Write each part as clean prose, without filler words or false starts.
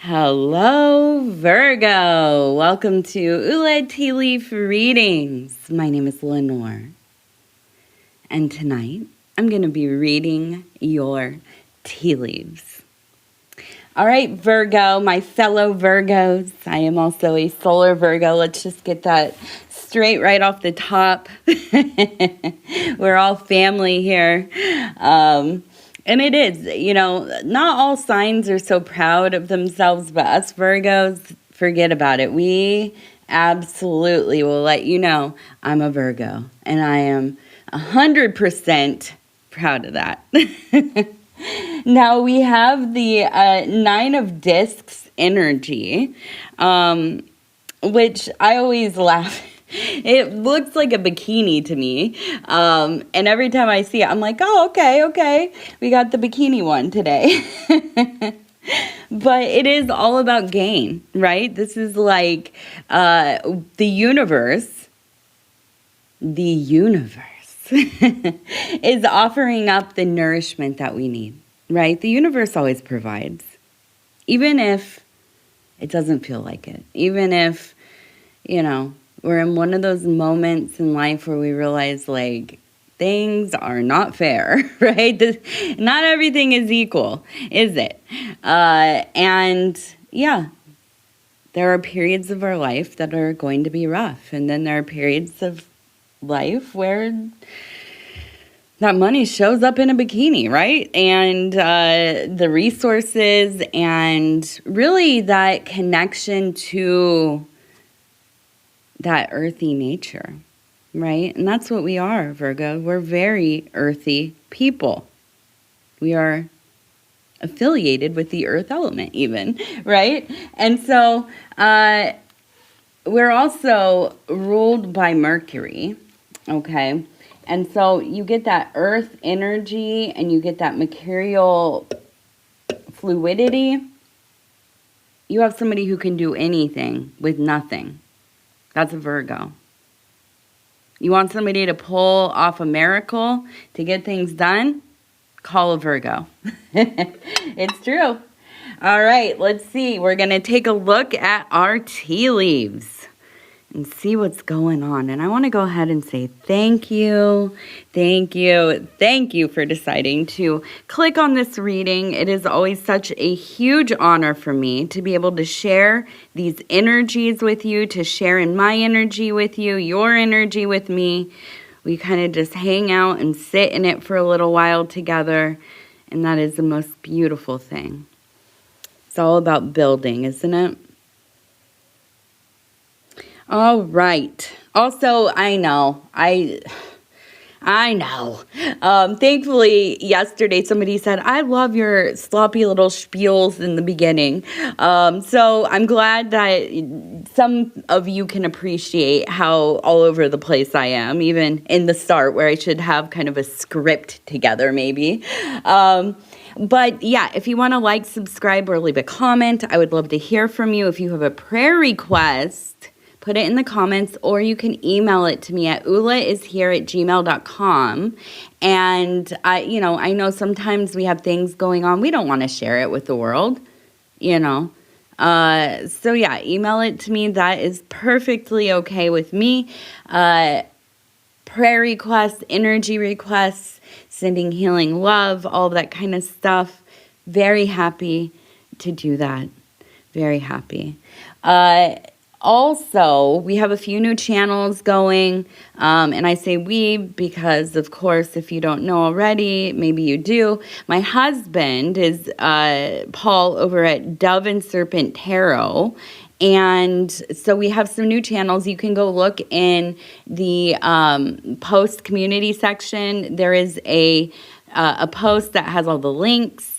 Hello, Virgo. Welcome to Ula Tea Leaf Readings. My name is Lenor. And tonight, I'm going to be reading your tea leaves. All right, Virgo, my fellow Virgos. I am also a solar Virgo. Let's just get that straight right off the top. We're all family here. And it is, not all signs are so proud of themselves, but us Virgos, forget about it. We absolutely will let you know I'm a Virgo, and I am 100% proud of that. Now we have the Nine of Discs energy, which I always laugh. It looks like a bikini to me. And every time I see it, I'm like, oh, okay. We got the bikini one today. But it is all about gain, right? This is like the universe is offering up the nourishment that we need, right? The universe always provides, even if it doesn't feel like it, even if, we're in one of those moments in life where we realize, like, things are not fair, right? Not everything is equal, is it? And yeah, there are periods of our life that are going to be rough. And then there are periods of life where that money shows up in a bikini, right? And the resources and really that connection to that earthy nature, right? And that's what we are, Virgo. We're very earthy people. We are affiliated with the earth element even, right? And so we're also ruled by Mercury, okay? And so you get that earth energy and you get that mercurial fluidity. You have somebody who can do anything with nothing. That's a Virgo. You want somebody to pull off a miracle to get things done? Call a Virgo. It's true. All right, let's see. We're going to take a look at our tea leaves and see what's going on. And I want to go ahead and say thank you for deciding to click on this reading. It is always such a huge honor for me to be able to share these energies with you, to share in my energy with you, your energy with me. We kind of just hang out and sit in it for a little while together, and that is the most beautiful thing. It's all about building, isn't it? All right. Also, I know. Thankfully, yesterday somebody said, I love your sloppy little spiels in the beginning. So I'm glad that some of you can appreciate how all over the place I am, even in the start where I should have kind of a script together maybe. But yeah, if you want to like, subscribe, or leave a comment, I would love to hear from you. If you have a prayer request, put it in the comments, or you can email it to me at ulaishere@gmail.com. And I know sometimes we have things going on. We don't want to share it with the world, So yeah, email it to me. That is perfectly okay with me. Prayer requests, energy requests, sending healing love, all that kind of stuff. Very happy to do that. Very happy. Also, we have a few new channels going, and I say we because, of course, if you don't know already, maybe you do. My husband is Paul over at Dove and Serpent Tarot, and so we have some new channels. You can go look in the post community section. There is a post that has all the links.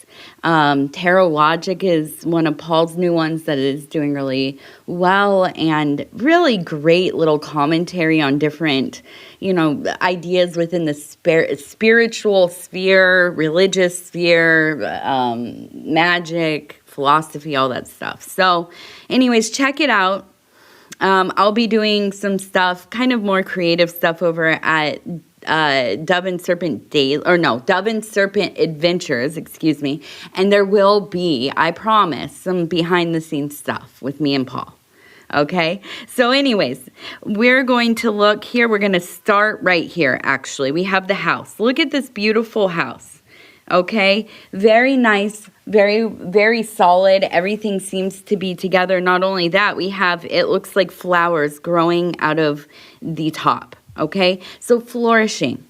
Tarot Logic is one of Paul's new ones that is doing really well, and really great little commentary on different, ideas within the spiritual sphere, religious sphere, magic, philosophy, all that stuff. So anyways, check it out. I'll be doing some stuff, kind of more creative stuff over at Dove and Serpent Dove and Serpent Adventures, excuse me. And there will be, I promise, some behind the scenes stuff with me and Paul. Okay, so anyways, we're going to look here. We're going to start right here, actually. We have the house. Look at this beautiful house. Okay, very nice, very, very solid. Everything seems to be together. Not only that, we have, it looks like flowers growing out of the top. Okay, so flourishing,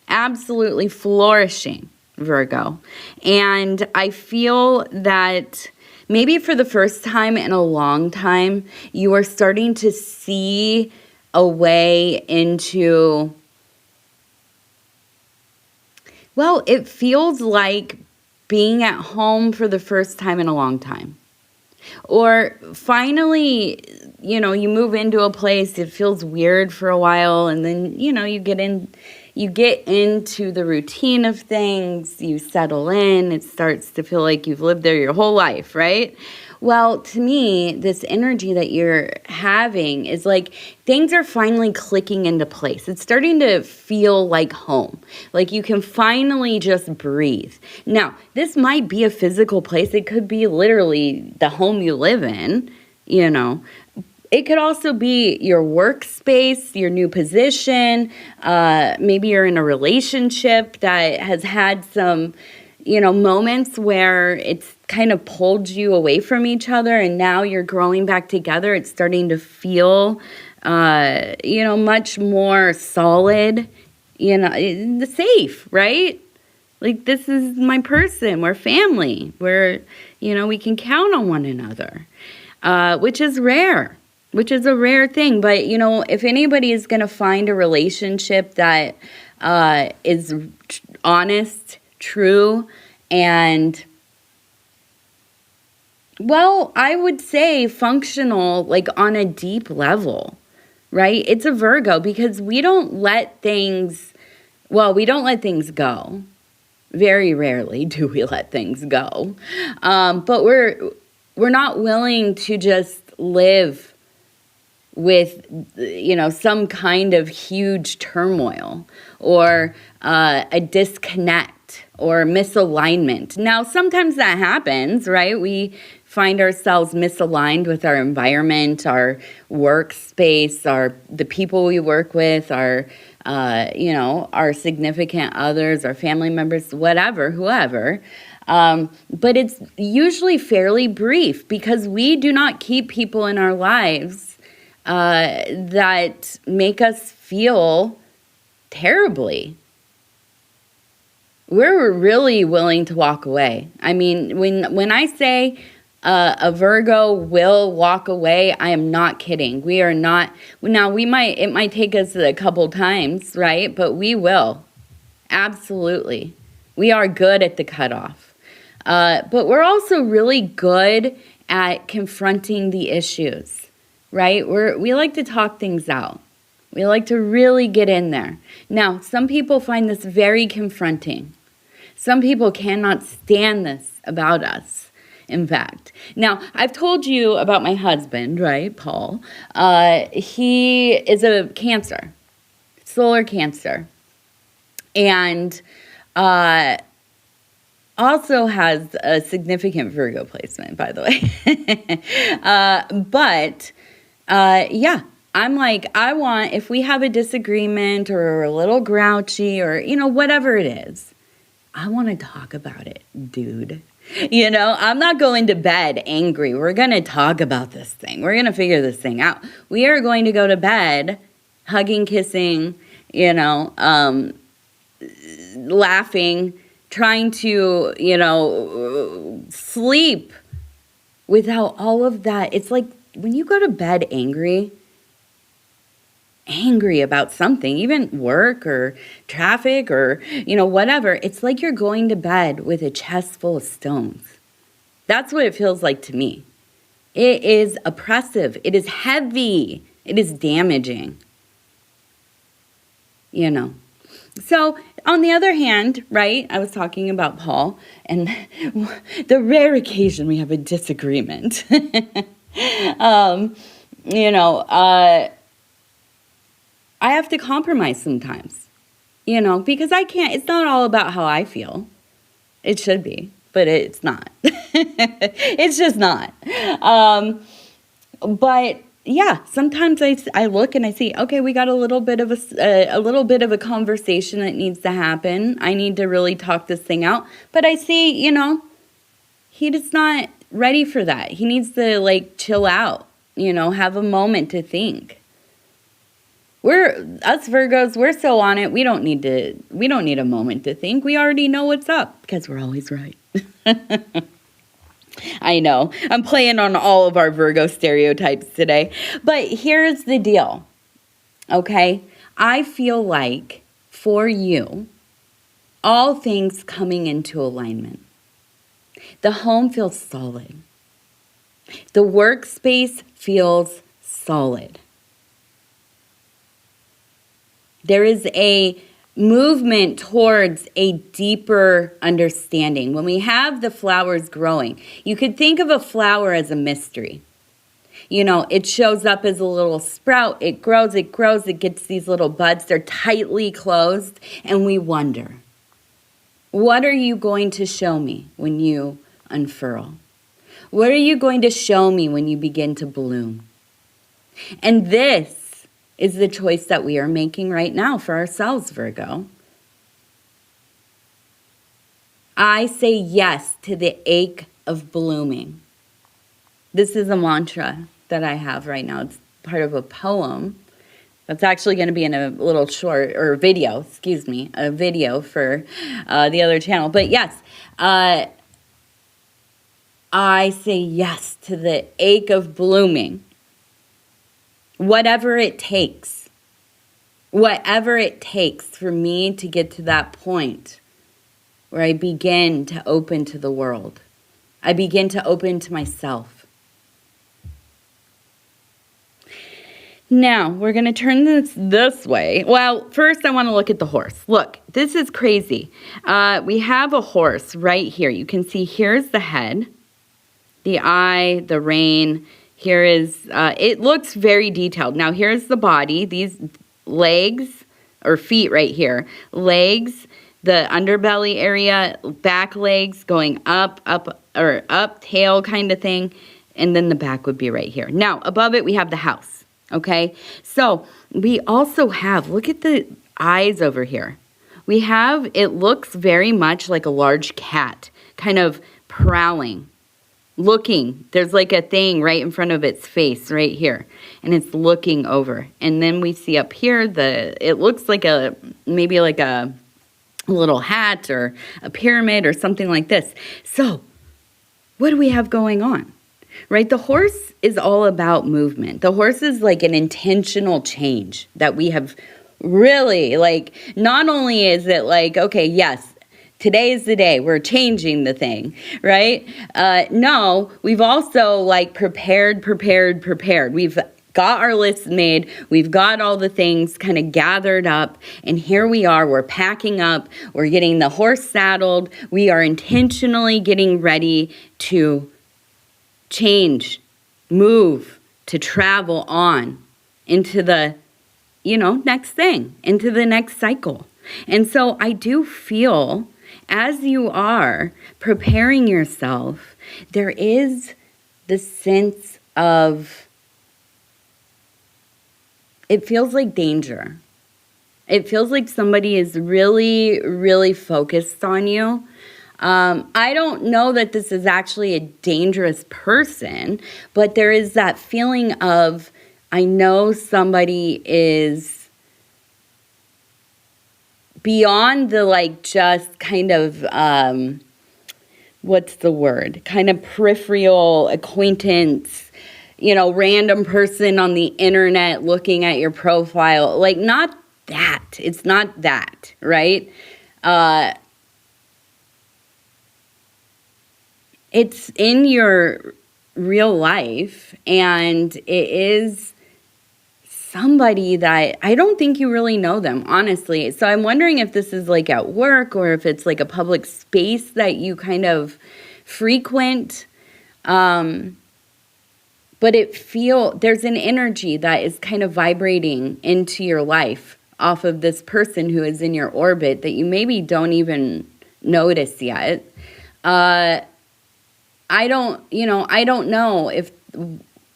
absolutely flourishing, Virgo. And I feel that maybe for the first time in a long time, you are starting to see a way into, well, it feels like being at home for the first time in a long time. Or finally, you know, you move into a place, it feels weird for a while, and then, you know, you get into the routine of things, you settle in, it starts to feel like you've lived there your whole life, right? Well, to me, this energy that you're having is like things are finally clicking into place. It's starting to feel like home. Like you can finally just breathe. Now, this might be a physical place. It could be literally the home you live in, you know. It could also be your workspace, your new position. Maybe you're in a relationship that has had some, you know, moments where it's kind of pulled you away from each other, and now you're growing back together. It's starting to feel, you know, much more solid, you know, safe, right? Like, this is my person. We're family. We're, you know, we can count on one another, which is rare. Which is a rare thing. But, you know, if anybody is going to find a relationship that is honest, true, and, well, I would say functional, like on a deep level, right? It's a Virgo, because we don't let things go. Very rarely do we let things go. But we're not willing to just live with, you know, some kind of huge turmoil or a disconnect or misalignment. Now, sometimes that happens, right? We find ourselves misaligned with our environment, our workspace, the people we work with, our, you know, our significant others, our family members, whatever, whoever. But it's usually fairly brief, because we do not keep people in our lives that make us feel terribly. We're really willing to walk away. I mean, when I say a Virgo will walk away, I am not kidding. We are not. Now, it might take us a couple times, right? But we will. Absolutely. We are good at the cutoff. But we're also really good at confronting the issues. Right? We like to talk things out. We like to really get in there. Now, some people find this very confronting. Some people cannot stand this about us, in fact. Now, I've told you about my husband, right, Paul. He is a Cancer, solar Cancer. And also has a significant Virgo placement, by the way. But yeah, I'm like, if we have a disagreement or we're a little grouchy or, you know, whatever it is, I want to talk about it, dude. You know, I'm not going to bed angry. We're going to talk about this thing. We're going to figure this thing out. We are going to go to bed hugging, kissing, you know, laughing, trying to, you know, sleep without all of that. It's like, when you go to bed angry about something, even work or traffic or, you know, whatever, it's like you're going to bed with a chest full of stones. That's what it feels like to me. It is oppressive. It is heavy. It is damaging. You know. So, on the other hand, right, I was talking about Paul and the rare occasion we have a disagreement. You know, I have to compromise sometimes. because it's not all about how I feel. It should be, but it's not. It's just not. But yeah, sometimes I look and I see, okay, we got a little bit of a conversation that needs to happen. I need to really talk this thing out. But I see, he is not ready for that. He needs to chill out, have a moment to think. Us Virgos, we're so on it. We don't need a moment to think. We already know what's up because we're always right. I know. I'm playing on all of our Virgo stereotypes today. But here's the deal. Okay? I feel like for you, all things coming into alignment. The home feels solid. The workspace feels solid. There is a movement towards a deeper understanding. When we have the flowers growing, you could think of a flower as a mystery. It shows up as a little sprout. It grows, it gets these little buds. They're tightly closed, and we wonder, what are you going to show me when you unfurl? What are you going to show me when you begin to bloom? And this is the choice that we are making right now for ourselves, Virgo. I say yes to the ache of blooming. This is a mantra that I have right now. It's part of a poem that's actually going to be in a little short, or video, a video for the other channel. But yes, I say yes to the ache of blooming. Whatever it takes for me to get to that point where I begin to open to the world. I begin to open to myself. Now, we're going to turn this way. Well, first I want to look at the horse. Look, this is crazy. We have a horse right here. You can see here's the head, the eye, the rein. Here is, it looks very detailed. Now, here's the body, these legs, or feet right here. Legs, the underbelly area, back legs going up, tail kind of thing. And then the back would be right here. Now, above it, we have the house, okay? So, we also have, look at the eyes over here. It looks very much like a large cat, kind of prowling. Looking, there's like a thing right in front of its face right here, and it's looking over. And then we see up here, it looks like maybe like a little hat or a pyramid or something like this. So what do we have going on? Right? The horse is all about movement. The horse is like an intentional change that we have really, not only is it okay, yes, today is the day. We're changing the thing, right? No, we've also prepared. We've got our list made. We've got all the things kind of gathered up. And here we are. We're packing up. We're getting the horse saddled. We are intentionally getting ready to change, move, to travel on into the, next thing, into the next cycle. And so I do feel, as you are preparing yourself, there is the sense of, it feels like danger. It feels like somebody is really, really focused on you. I don't know that this is actually a dangerous person, but there is that feeling of, I know somebody is beyond the just kind of, what's the word? Kind of peripheral acquaintance, random person on the internet looking at your profile. Not that. It's not that, right? It's in your real life, and it is somebody that I don't think you really know them, honestly. So I'm wondering if this is at work, or if it's a public space that you kind of frequent. But there's an energy that is kind of vibrating into your life off of this person who is in your orbit that you maybe don't even notice yet. I don't know if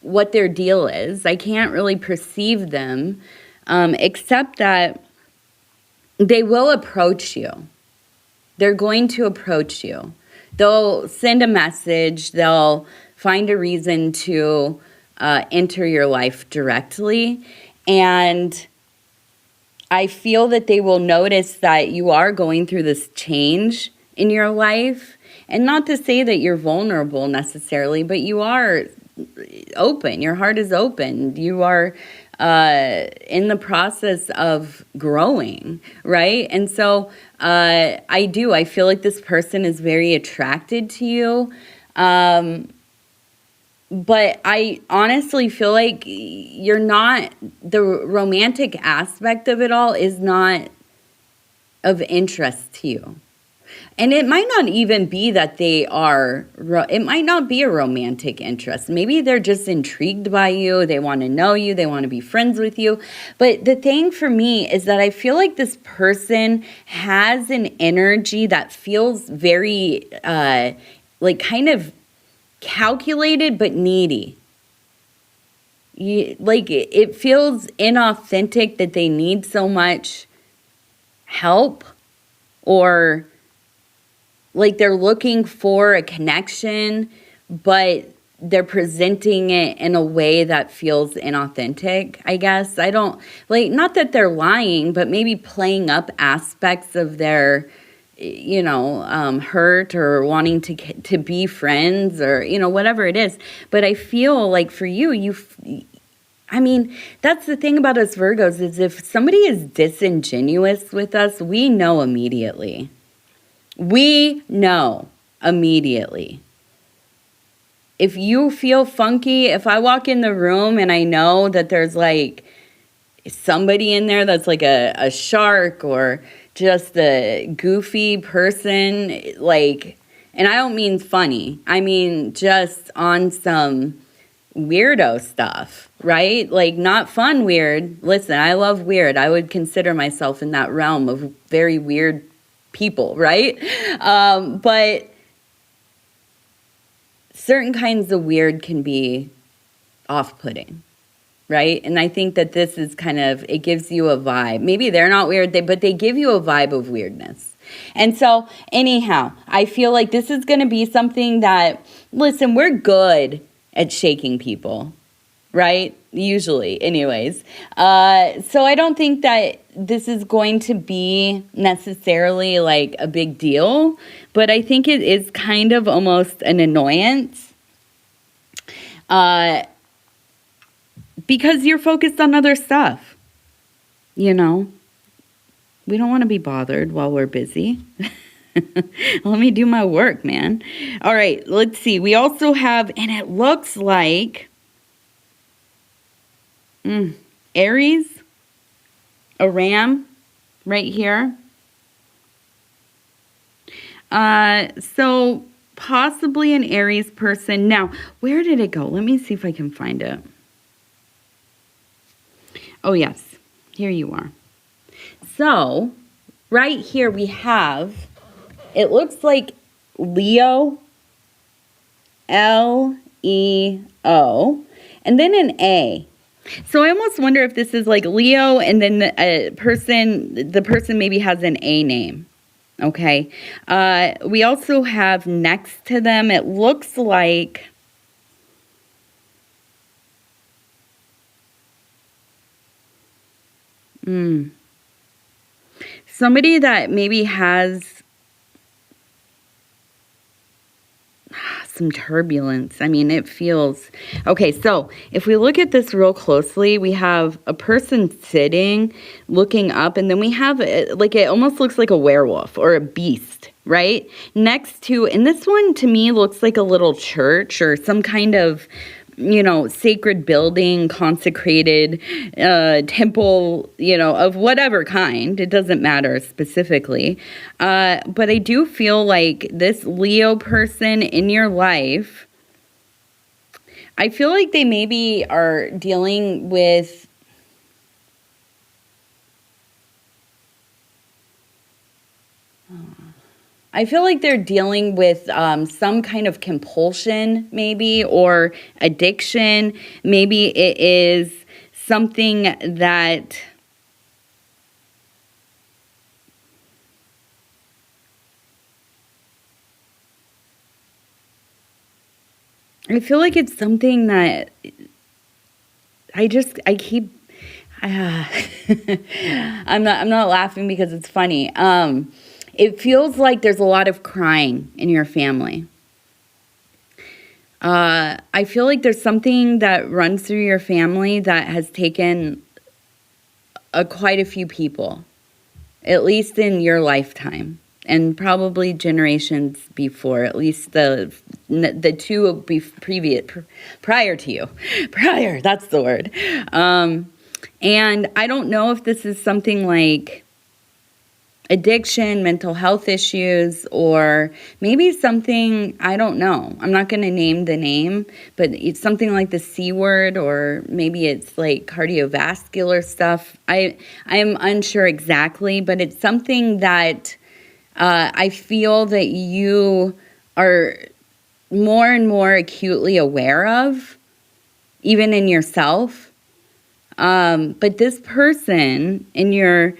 what their deal is. I can't really perceive them, except that they will approach you. They're going to approach you. They'll send a message. They'll find a reason to enter your life directly. And I feel that they will notice that you are going through this change in your life. And not to say that you're vulnerable necessarily, but you are open. Your heart is open. You are in the process of growing, right? And so I feel like this person is very attracted to you. But I honestly feel like you're not, the romantic aspect of it all is not of interest to you. And it might not even be that they are, it might not be a romantic interest. Maybe they're just intrigued by you. They want to know you. They want to be friends with you. But the thing for me is that I feel like this person has an energy that feels very, like kind of calculated but needy. Like it feels inauthentic that they need so much help, or like they're looking for a connection, but they're presenting it in a way that feels inauthentic, I guess. I don't, like, not that they're lying, but maybe playing up aspects of their, hurt, or wanting to be friends, or, whatever it is. But I feel like for you, that's the thing about us Virgos, is if somebody is disingenuous with us, we know immediately. We know immediately. If you feel funky, if I walk in the room and I know that there's like somebody in there that's like a shark, or just a goofy person, like, and I don't mean funny, I mean just on some weirdo stuff, right? Like not fun weird. Listen, I love weird. I would consider myself in that realm of very weird people, right? But certain kinds of weird can be off-putting, right? And I think that this is kind of, it gives you a vibe. Maybe they're not weird, but they give you a vibe of weirdness. And so anyhow, I feel like this is going to be something that, listen, we're good at shaking people, right? Usually, anyways. So I don't think that this is going to be necessarily like a big deal, but I think it is kind of almost an annoyance, because you're focused on other stuff. We don't want to be bothered while we're busy. Let me do my work, man. All right, let's see. We also have, and it looks like Aries, a ram right here. So possibly an Aries person. Now, where did it go? Let me see if I can find it. Oh, yes. Here you are. So right here we have, it looks like Leo, L-E-O, and then an A. So I almost wonder if this is like Leo, and then the person maybe has an A name. Okay. We also have next to them, it looks like somebody that maybe has some turbulence. It feels... Okay, so if we look at this real closely, we have a person sitting, looking up, and then we have, like, it almost looks like a werewolf or a beast, right? Next to, and this one to me looks like a little church or some kind of, sacred building, consecrated temple, of whatever kind. It doesn't matter specifically. But I do feel like this Leo person in your life, I feel like they maybe are dealing with I feel like they're dealing with some kind of compulsion, maybe, or addiction. Maybe it is something that I feel like it's something that I keep. I'm not laughing because it's funny. It feels like there's a lot of crying in your family. I feel like there's something that runs through your family that has taken quite a few people, at least in your lifetime, and probably generations before, at least the two prior to you. Prior, that's the word. And I don't know if this is something like addiction, mental health issues, or maybe something, I don't know. I'm not going to name the name, but it's something like the C word, or maybe it's like cardiovascular stuff. I am unsure exactly, but it's something that I feel that you are more and more acutely aware of, even in yourself. But this person in your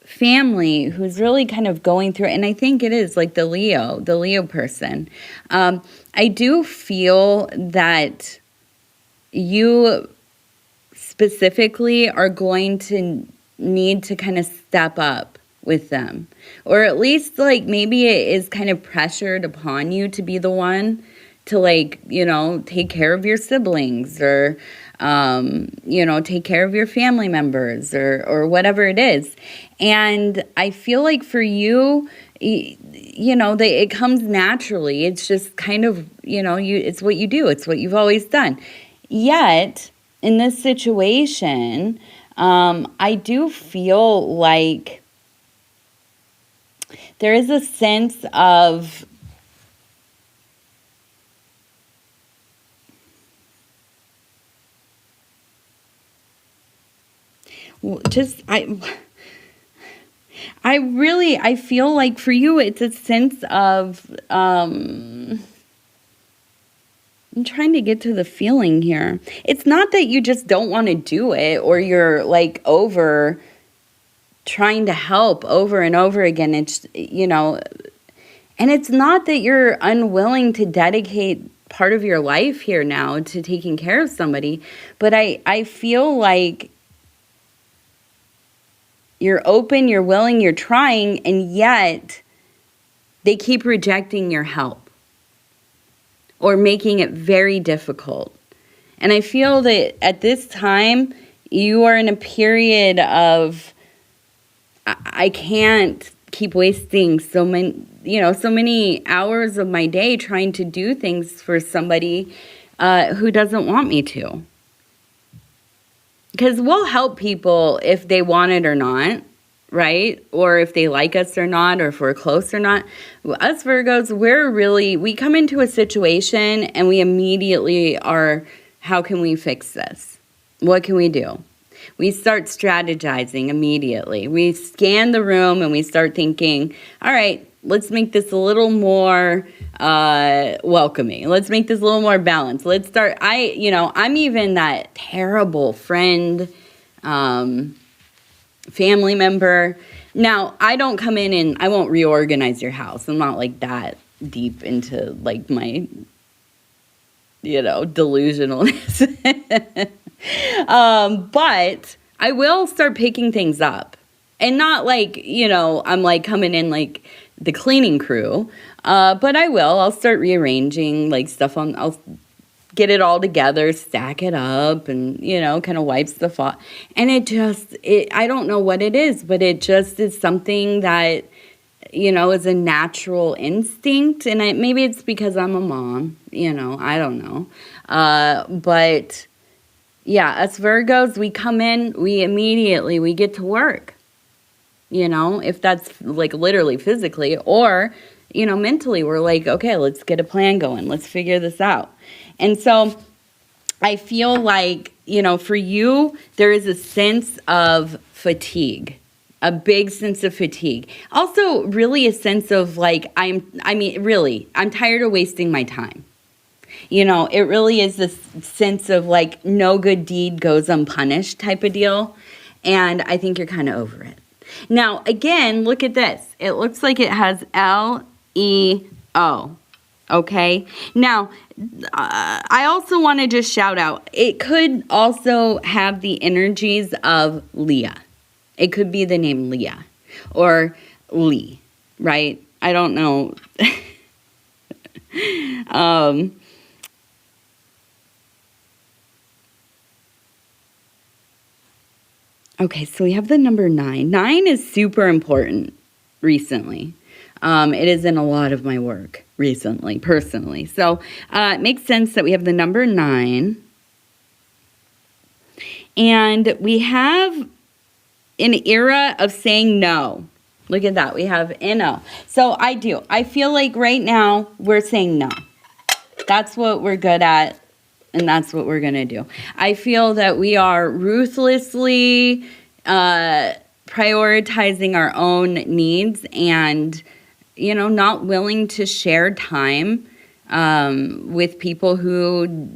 family who's really kind of going through it, and I think it is like the Leo person. I do feel that you specifically are going to need to kind of step up with them, or at least like maybe it is kind of pressured upon you to be the one to, like, you know, take care of your siblings, or you know, take care of your family members, or whatever it is. And I feel like for you, you know, it comes naturally. It's just kind of, you know, it's what you do. It's what you've always done. Yet, in this situation, I do feel like there is a sense of just I feel like for you it's a sense of I'm trying to get to the feeling here. It's not that you just don't want to do it, or you're like over trying to help over and over again. It's, you know, and it's not that you're unwilling to dedicate part of your life here now to taking care of somebody, but I feel like you're open, you're willing, you're trying, and yet they keep rejecting your help or making it very difficult. And I feel that at this time, you are in a period of, I can't keep wasting so many hours of my day trying to do things for somebody who doesn't want me to. Because we'll help people if they want it or not, right? Or if they like us or not, or if we're close or not. Us Virgos, we come into a situation and we immediately are, how can we fix this? What can we do? We start strategizing immediately. We scan the room and we start thinking, all right, let's make this a little more welcoming. Let's make this a little more balanced. Let's start. I'm even that terrible friend, family member. Now, I don't come in and I won't reorganize your house. I'm not like that deep into like my, delusionalness. But I will start picking things up. And not like, I'm like coming in like the cleaning crew. But I'll start rearranging like stuff I'll get it all together, stack it up, and, kind of wipe stuff off. And I don't know what it is, but it just is something that, is a natural instinct. And maybe it's because I'm a mom, I don't know. But yeah, us Virgos, we come in, we get to work. If that's like literally physically, or, mentally, we're like, okay, let's get a plan going. Let's figure this out. And so I feel like, for you, there is a sense of fatigue A big sense of fatigue. Also, really a sense of like, I'm tired of wasting my time. You know, it really is this sense of like no good deed goes unpunished type of deal. And I think you're kind of over it. Now, again, look at this. It looks like it has Leo. Okay. Now, I also want to just shout out, it could also have the energies of Leah. It could be the name Leah or Lee, right? I don't know. Okay, so we have the number 9. 9 is super important recently. It is in a lot of my work recently, personally. So it makes sense that we have the number 9. And we have an era of saying no. Look at that. We have no. So I feel like right now we're saying no. That's what we're good at. And that's what we're going to do. I feel that we are ruthlessly prioritizing our own needs and, you know, not willing to share time with people who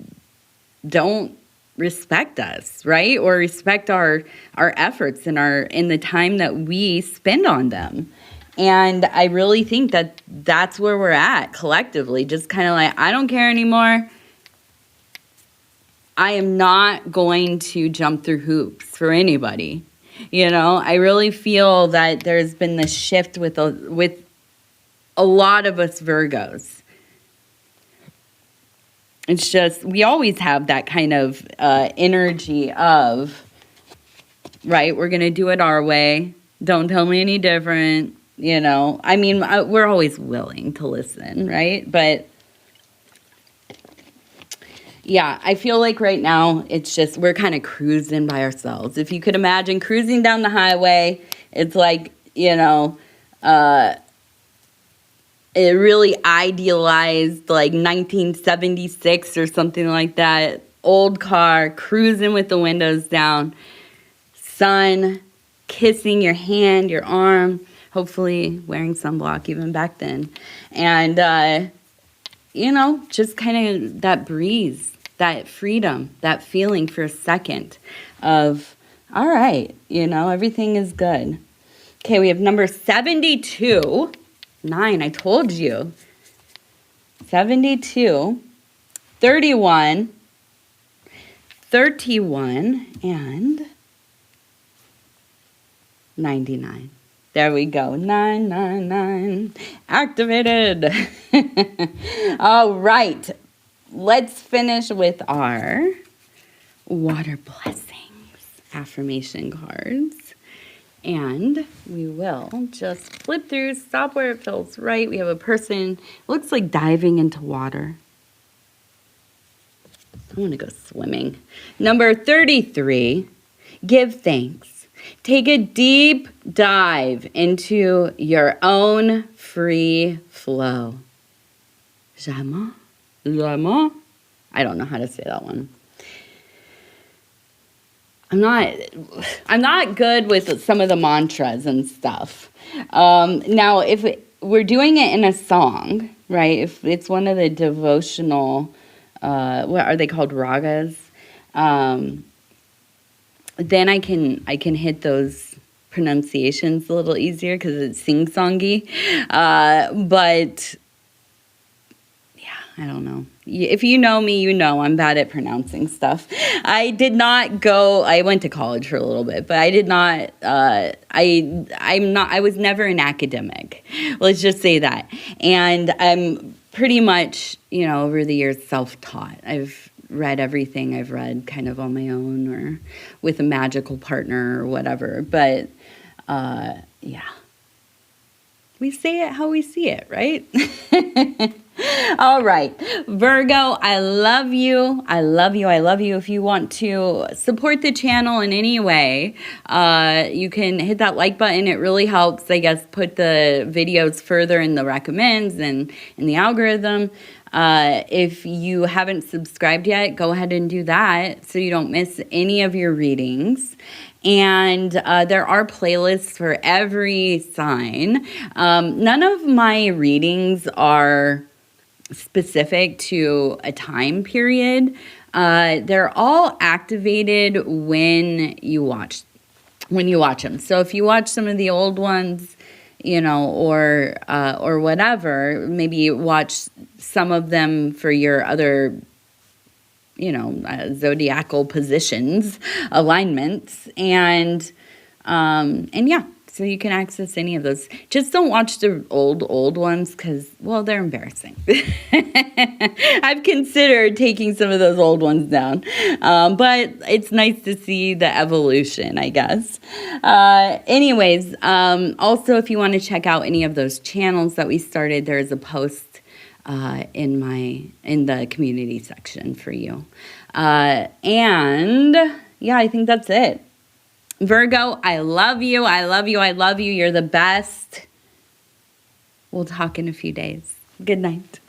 don't respect us, right? Or respect our efforts and in the time that we spend on them. And I really think that that's where we're at collectively. Just kind of like, I don't care anymore. I am not going to jump through hoops for anybody. You know, I really feel that there's been this shift with a lot of us Virgos. It's just, we always have that kind of energy of, right, we're going to do it our way. Don't tell me any different. You know, I mean, we're always willing to listen, right? But yeah, I feel like right now it's just we're kind of cruising by ourselves. If you could imagine cruising down the highway, it's like, you know, it really idealized like 1976 or something like that. Old car, cruising with the windows down, sun kissing your hand, your arm, hopefully wearing sunblock even back then. And, you know, just kind of that breeze, that freedom, that feeling for a second of, all right, you know, everything is good. Okay, we have number 72. 9, I told you. 72, 31, 31, and 99. There we go. 999. Activated. All right. Let's finish with our water blessings affirmation cards. And we will just flip through, stop where it feels right. We have a person, looks like diving into water. I want to go swimming. Number 33, give thanks. Take a deep dive into your own free flow. Jamais. I don't know how to say that one. I'm not good with some of the mantras and stuff. Now, if we're doing it in a song, right? If it's one of the devotional, what are they called, ragas? Then I can hit those pronunciations a little easier because it's sing-songy. But yeah, I don't know. If you know me, you know I'm bad at pronouncing stuff. I went to college for a little bit, but I did not, I was never an academic. Let's just say that. And I'm pretty much, you know, over the years self-taught. I've read everything I've read kind of on my own or with a magical partner or whatever. But, yeah. We say it how we see it, right? All right, Virgo, I love you. I love you. I love you. If you want to support the channel in any way, you can hit that like button. It really helps, I guess, put the videos further in the recommends and in the algorithm. If you haven't subscribed yet, go ahead and do that so you don't miss any of your readings. And there are playlists for every sign. None of my readings are specific to a time period. They're all activated when you watch them. So if you watch some of the old ones, or whatever, maybe you watch some of them for your other, zodiacal positions, alignments, and yeah. So you can access any of those. Just don't watch the old ones because, well, they're embarrassing. I've considered taking some of those old ones down. But it's nice to see the evolution, I guess. Anyways, also, if you want to check out any of those channels that we started, there's a post in the community section for you. And yeah, I think that's it. Virgo, I love you. I love you. I love you. You're the best. We'll talk in a few days. Good night.